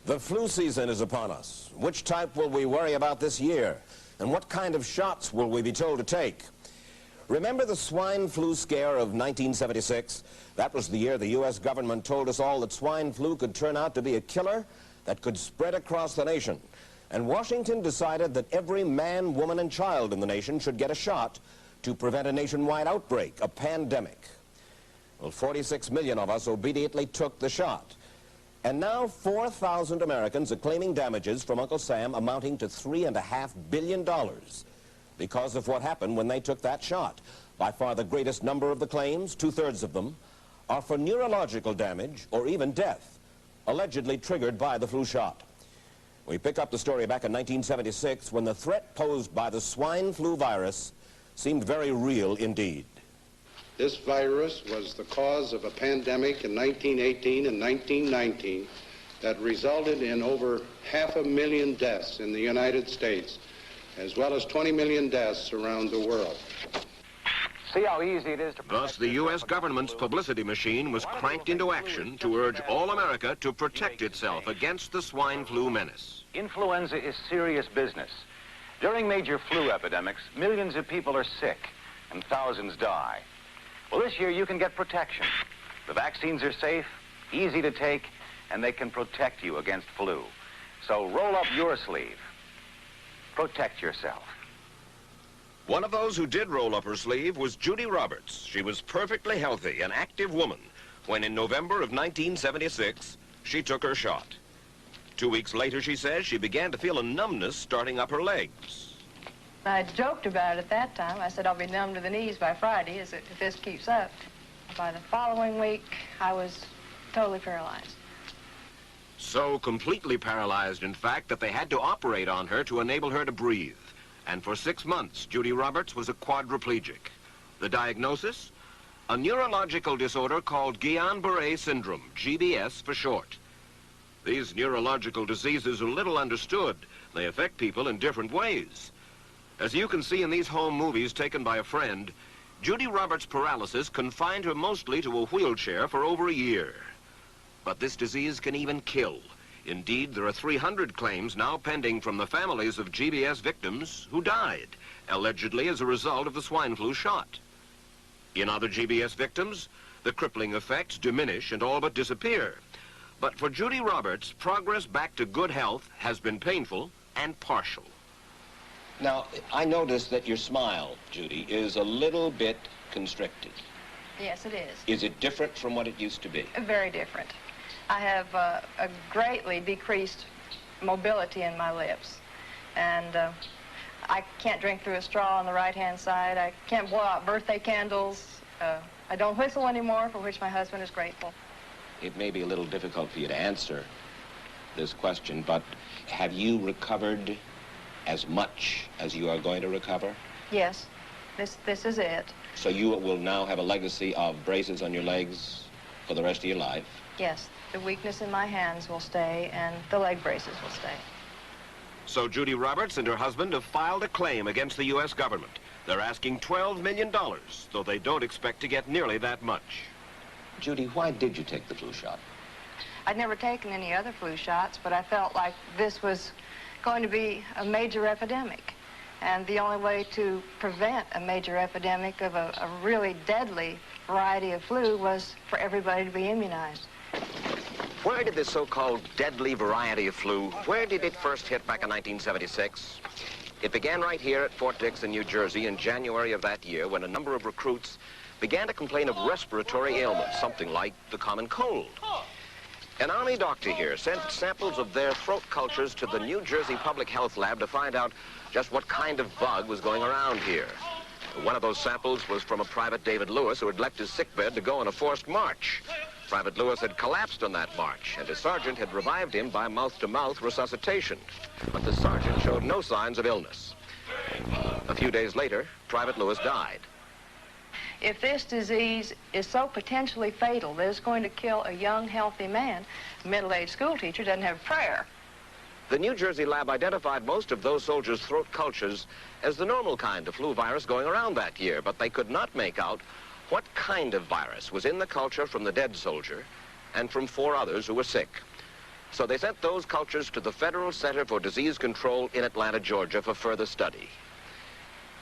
The flu season is upon us. Which type will we worry about this year? And what kind of shots will we be told to take? Remember the swine flu scare of 1976? That was the year the U.S. government told us all that swine flu could turn out to be a killer that could spread across the nation. And Washington decided that every man, woman, and child in the nation should get a shot to prevent a nationwide outbreak, a pandemic. Well, 46 million of us obediently took the shot. And now 4,000 Americans are claiming damages from Uncle Sam amounting to $3.5 billion because of what happened when they took that shot. By far the greatest number of the claims, 2/3 of them, are for neurological damage or even death, allegedly triggered by the flu shot. We pick up the story back in 1976 when the threat posed by the swine flu virus seemed very real indeed. This virus was the cause of a pandemic in 1918 and 1919 that resulted in over 500,000 deaths in the United States, as well as 20 million deaths around the world. See how easy it is to... Thus, the U.S. government's publicity machine was cranked into action to urge all America to protect itself against the swine flu menace. Influenza is serious business. During major flu epidemics, millions of people are sick and thousands die. Well, this year you can get protection. The vaccines are safe, easy to take, and they can protect you against flu. So roll up your sleeve. Protect yourself. One of those who did roll up her sleeve was Judy Roberts. She was perfectly healthy, an active woman, when in November of 1976, she took her shot. 2 weeks later, she says, she began to feel a numbness starting up her legs. I joked about it at that time. I said, I'll be numb to the knees by Friday if this keeps up. By the following week, I was totally paralyzed. So completely paralyzed, in fact, that they had to operate on her to enable her to breathe. And for 6 months, Judy Roberts was a quadriplegic. The diagnosis? A neurological disorder called Guillain-Barré syndrome, GBS for short. These neurological diseases are little understood. They affect people in different ways. As you can see in these home movies taken by a friend, Judy Roberts' paralysis confined her mostly to a wheelchair for over a year. But this disease can even kill. Indeed, there are 300 claims now pending from the families of GBS victims who died, allegedly as a result of the swine flu shot. In other GBS victims, the crippling effects diminish and all but disappear. But for Judy Roberts, progress back to good health has been painful and partial. Now, I noticed that your smile, Judy, is a little bit constricted. Yes, it is. Is it different from what it used to be? Very different. I have a greatly decreased mobility in my lips. And I can't drink through a straw on the right-hand side. I can't blow out birthday candles. I don't whistle anymore, for which my husband is grateful. It may be a little difficult for you to answer this question, but have you recovered as much as you are going to recover? Yes, this is it. So you will now have a legacy of braces on your legs for the rest of your life? Yes, the weakness in my hands will stay and the leg braces will stay. So Judy Roberts and her husband have filed a claim against the U.S. government. They're asking $12 million, though they don't expect to get nearly that much. Judy, why did you take the flu shot? I'd never taken any other flu shots, but I felt like this was going to be a major epidemic. And the only way to prevent a major epidemic of a really deadly variety of flu was for everybody to be immunized. Where did this so-called deadly variety of flu, where did it first hit back in 1976? It began right here at Fort Dix in New Jersey in January of that year when a number of recruits began to complain of respiratory ailments, something like the common cold. An Army doctor here sent samples of their throat cultures to the New Jersey Public Health Lab to find out just what kind of bug was going around here. One of those samples was from a Private David Lewis who had left his sickbed to go on a forced march. Private Lewis had collapsed on that march, and his sergeant had revived him by mouth-to-mouth resuscitation. But the sergeant showed no signs of illness. A few days later, Private Lewis died. If this disease is so potentially fatal that it's going to kill a young, healthy man, a middle-aged school teacher doesn't have a prayer. The New Jersey lab identified most of those soldiers' throat cultures as the normal kind of flu virus going around that year, but they could not make out what kind of virus was in the culture from the dead soldier and from 4 others who were sick. So they sent those cultures to the Federal Center for Disease Control in Atlanta, Georgia for further study.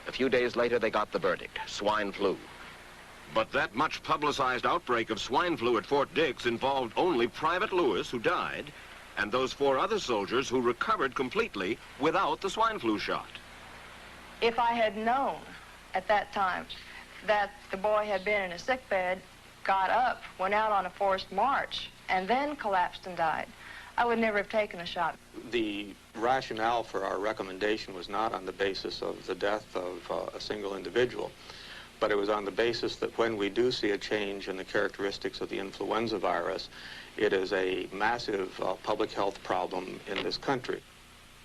A few days later, they got the verdict: swine flu. But that much publicized outbreak of swine flu at Fort Dix involved only Private Lewis, who died, and those 4 other soldiers who recovered completely without the swine flu shot. If I had known at that time that the boy had been in a sick bed, got up, went out on a forced march, and then collapsed and died, I would never have taken a shot. The rationale for our recommendation was not on the basis of the death of a single individual, but it was on the basis that when we do see a change in the characteristics of the influenza virus, it is a massive public health problem in this country.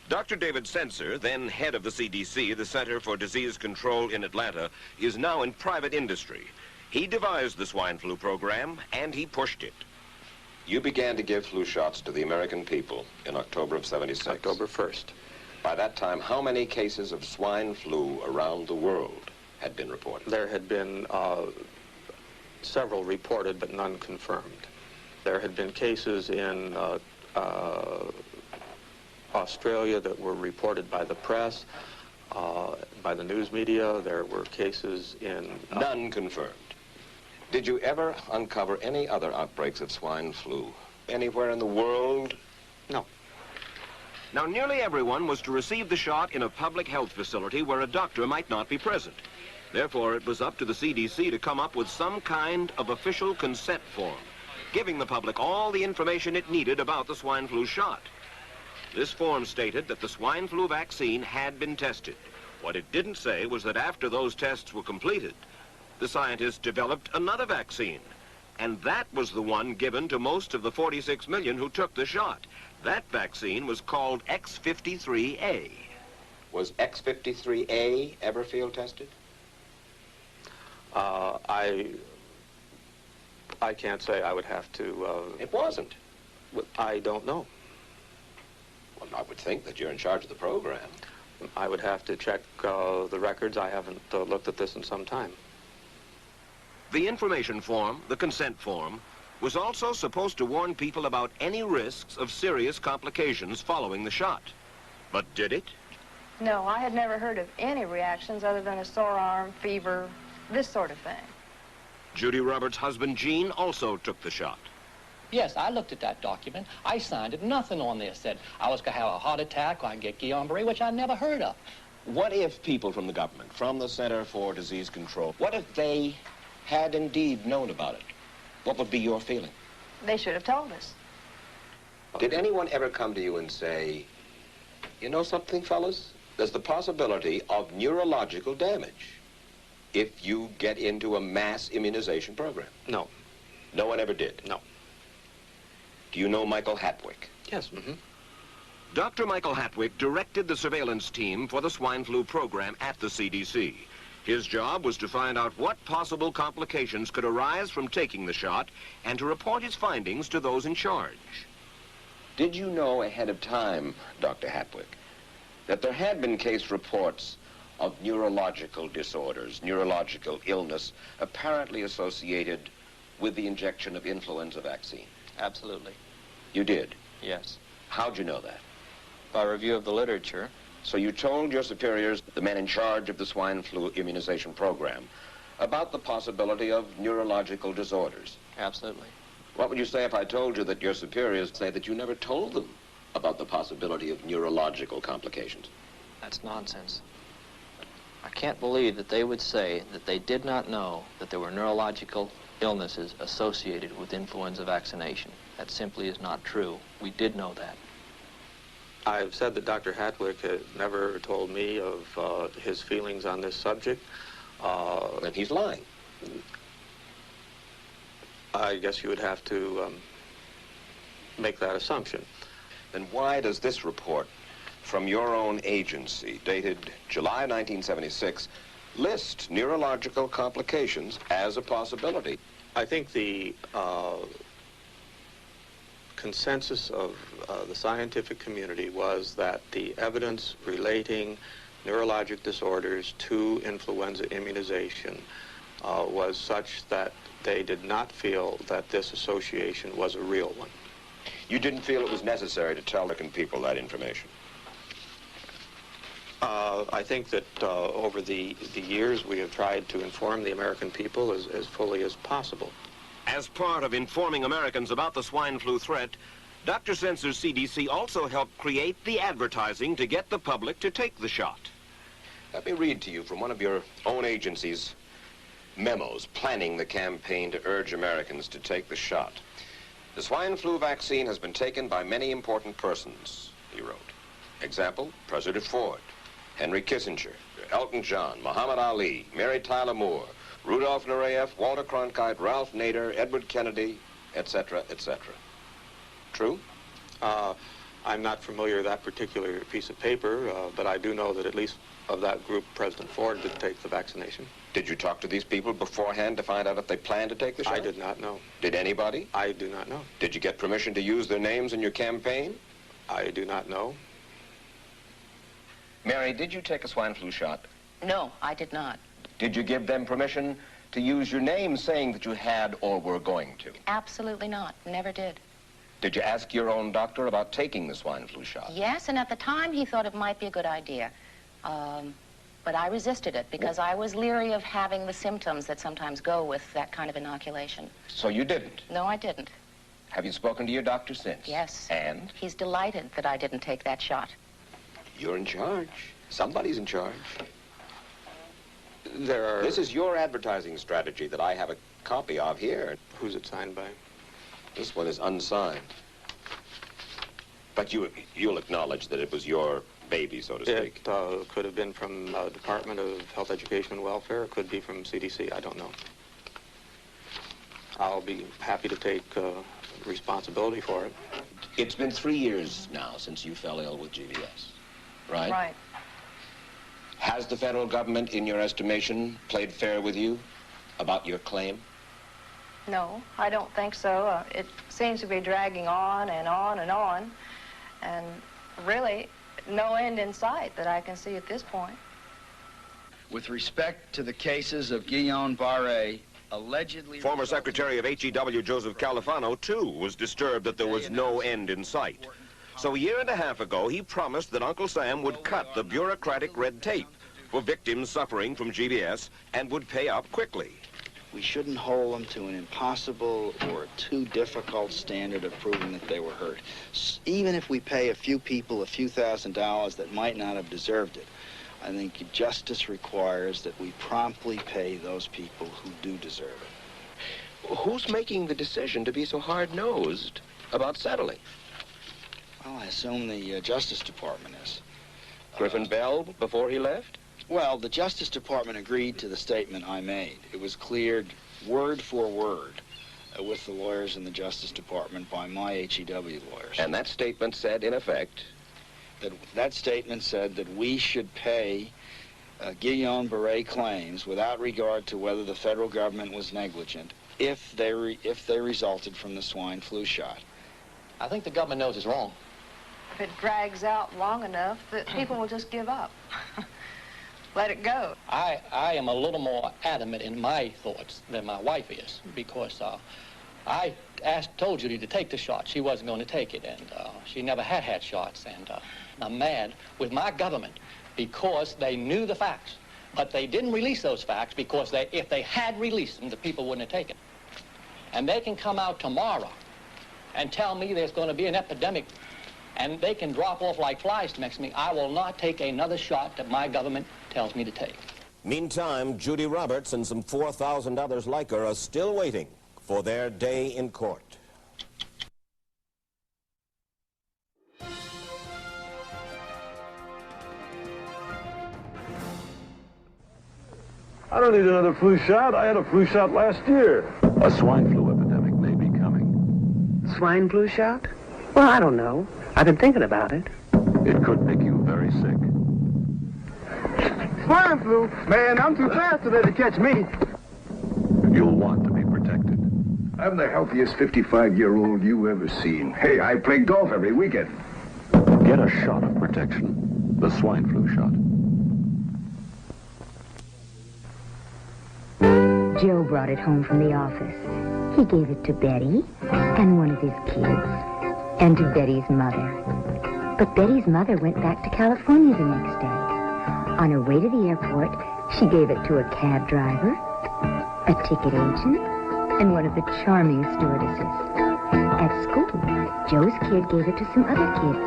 Dr. David Senser, then head of the CDC, the Center for Disease Control in Atlanta, is now in private industry. He devised the swine flu program, and he pushed it. You began to give flu shots to the American people in October of '76. October 1st. By that time, how many cases of swine flu around the world had been reported? There had been several reported, but none confirmed. There had been cases in Australia that were reported by the press, by the news media. There were cases in... None confirmed. Did you ever uncover any other outbreaks of swine flu anywhere in the world? No. Now, nearly everyone was to receive the shot in a public health facility where a doctor might not be present. Therefore, it was up to the CDC to come up with some kind of official consent form, giving the public all the information it needed about the swine flu shot. This form stated that the swine flu vaccine had been tested. What it didn't say was that after those tests were completed, the scientists developed another vaccine, and that was the one given to most of the 46 million who took the shot. That vaccine was called X53A. Was X53A ever field tested? I can't say. I would have to... It wasn't. I don't know. Well, I would think that you're in charge of the program. I would have to check the records. I haven't looked at this in some time. The information form, the consent form, was also supposed to warn people about any risks of serious complications following the shot. But did it? No, I had never heard of any reactions other than a sore arm, fever, this sort of thing. Judy Roberts' husband, Gene, also took the shot. Yes, I looked at that document. I signed it. Nothing on there said I was going to have a heart attack or I get Guillain-Barré, which I never heard of. What if people from the government, from the Center for Disease Control, what if they had indeed known about it? What would be your feeling? They should have told us. Did anyone ever come to you and say, you know something, fellas? There's the possibility of neurological damage if you get into a mass immunization program? No. No one ever did? No. Do you know Michael Hatwick? Yes. Mm-hmm. Dr. Michael Hatwick directed the surveillance team for the swine flu program at the CDC. His job was to find out what possible complications could arise from taking the shot and to report his findings to those in charge. Did you know ahead of time, Dr. Hatwick, that there had been case reports of neurological disorders, neurological illness, apparently associated with the injection of influenza vaccine? Absolutely. You did? Yes. How'd you know that? By review of the literature. So you told your superiors, the men in charge of the swine flu immunization program, about the possibility of neurological disorders? Absolutely. What would you say if I told you that your superiors say that you never told them about the possibility of neurological complications? That's nonsense. I can't believe that they would say that they did not know that there were neurological illnesses associated with influenza vaccination. That simply is not true. We did know that. I've said that Dr. Hatwick had never told me of his feelings on this subject. Then he's lying. I guess you would have to make that assumption. Then why does this report from your own agency, dated July 1976, list neurological complications as a possibility? I think the consensus of the scientific community was that the evidence relating neurologic disorders to influenza immunization was such that they did not feel that this association was a real one. You didn't feel it was necessary to tell American people that information? I think that over the years we have tried to inform the American people as fully as possible. As part of informing Americans about the swine flu threat, Dr. Sensor's CDC also helped create the advertising to get the public to take the shot. Let me read to you from one of your own agency's memos planning the campaign to urge Americans to take the shot. The swine flu vaccine has been taken by many important persons, he wrote. Example, President Ford, Henry Kissinger, Elton John, Muhammad Ali, Mary Tyler Moore, Rudolph Nureyev, Walter Cronkite, Ralph Nader, Edward Kennedy, etc., etc. True? I'm not familiar with that particular piece of paper, but I do know that at least of that group, President Ford did take the vaccination. Did you talk to these people beforehand to find out if they planned to take the shot? I did not know. Did anybody? I do not know. Did you get permission to use their names in your campaign? I do not know. Mary, did you take a swine flu shot? No, I did not. Did you give them permission to use your name saying that you had or were going to? Absolutely not. Never did. Did you ask your own doctor about taking the swine flu shot? Yes, and at the time he thought it might be a good idea. But I resisted it because I was leery of having the symptoms that sometimes go with that kind of inoculation. So you didn't? No, I didn't. Have you spoken to your doctor since? Yes. And? He's delighted that I didn't take that shot. You're in charge. Somebody's in charge. This is your advertising strategy that I have a copy of here. Who's it signed by? This one is unsigned. But you'll acknowledge that it was your baby, so to speak. It could have been from the Department of Health, Education, and Welfare. It could be from CDC. I don't know. I'll be happy to take responsibility for it. It's been 3 years now since you fell ill with GBS, right? Right. Has the federal government, in your estimation, played fair with you about your claim? No, I don't think so. It seems to be dragging on and on and on, and really no end in sight that I can see at this point. With respect to the cases of Guillain-Barré, allegedly... Former Secretary of HEW Joseph Califano, too, was disturbed that there was no end in sight. So a year and a half ago, he promised that Uncle Sam would cut the bureaucratic red tape for victims suffering from GBS and would pay up quickly. We shouldn't hold them to an impossible or too difficult standard of proving that they were hurt. Even if we pay a few people a few $1,000s that might not have deserved it, I think justice requires that we promptly pay those people who do deserve it. Who's making the decision to be so hard-nosed about settling? Well, I assume the Justice Department is. Griffin Bell before he left? Well, the Justice Department agreed to the statement I made. It was cleared word for word with the lawyers in the Justice Department by my HEW lawyers. And that statement said, in effect? That statement said that we should pay Guillain-Barré claims without regard to whether the federal government was negligent if they resulted from the swine flu shot. I think the government knows it's wrong. If it drags out long enough, that people will just give up. Let it go. I am a little more adamant in my thoughts than my wife is, because I told Judy to take the shot. She wasn't going to take it, and she never had shots. And I'm mad with my government because they knew the facts, but they didn't release those facts because if they had released them, the people wouldn't have taken. And they can come out tomorrow and tell me there's going to be an epidemic, and they can drop off like flies next to me. I will not take another shot that my government tells me to take. Meantime, Judy Roberts and some 4,000 others like her are still waiting for their day in court. I don't need another flu shot. I had a flu shot last year. A swine flu epidemic may be coming. Swine flu shot? Well, I don't know. I've been thinking about it. It could make you very sick. Swine flu? Man, I'm too fast today to catch me. You'll want to be protected. I'm the healthiest 55-year-old you ever seen. Hey, I play golf every weekend. Get a shot of protection. The swine flu shot. Joe brought it home from the office. He gave it to Betty and one of his kids. and to Betty's mother. But Betty's mother went back to California the next day. On her way to the airport, she gave it to a cab driver, a ticket agent, and one of the charming stewardesses. At school, Joe's kid gave it to some other kids,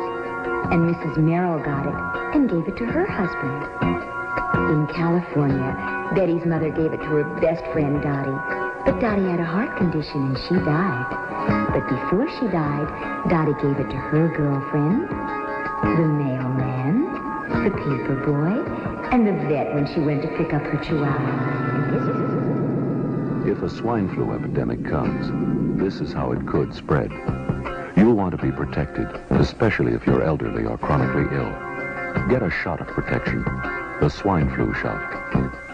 and Mrs. Merrill got it and gave it to her husband. In California, Betty's mother gave it to her best friend, Dottie. But Dottie had a heart condition and she died. But before she died, Dottie gave it to her girlfriend, the mailman, the paper boy, and the vet when she went to pick up her chihuahua. And this is... If a swine flu epidemic comes, this is how it could spread. You'll want to be protected, especially if you're elderly or chronically ill. Get a shot of protection, the swine flu shot.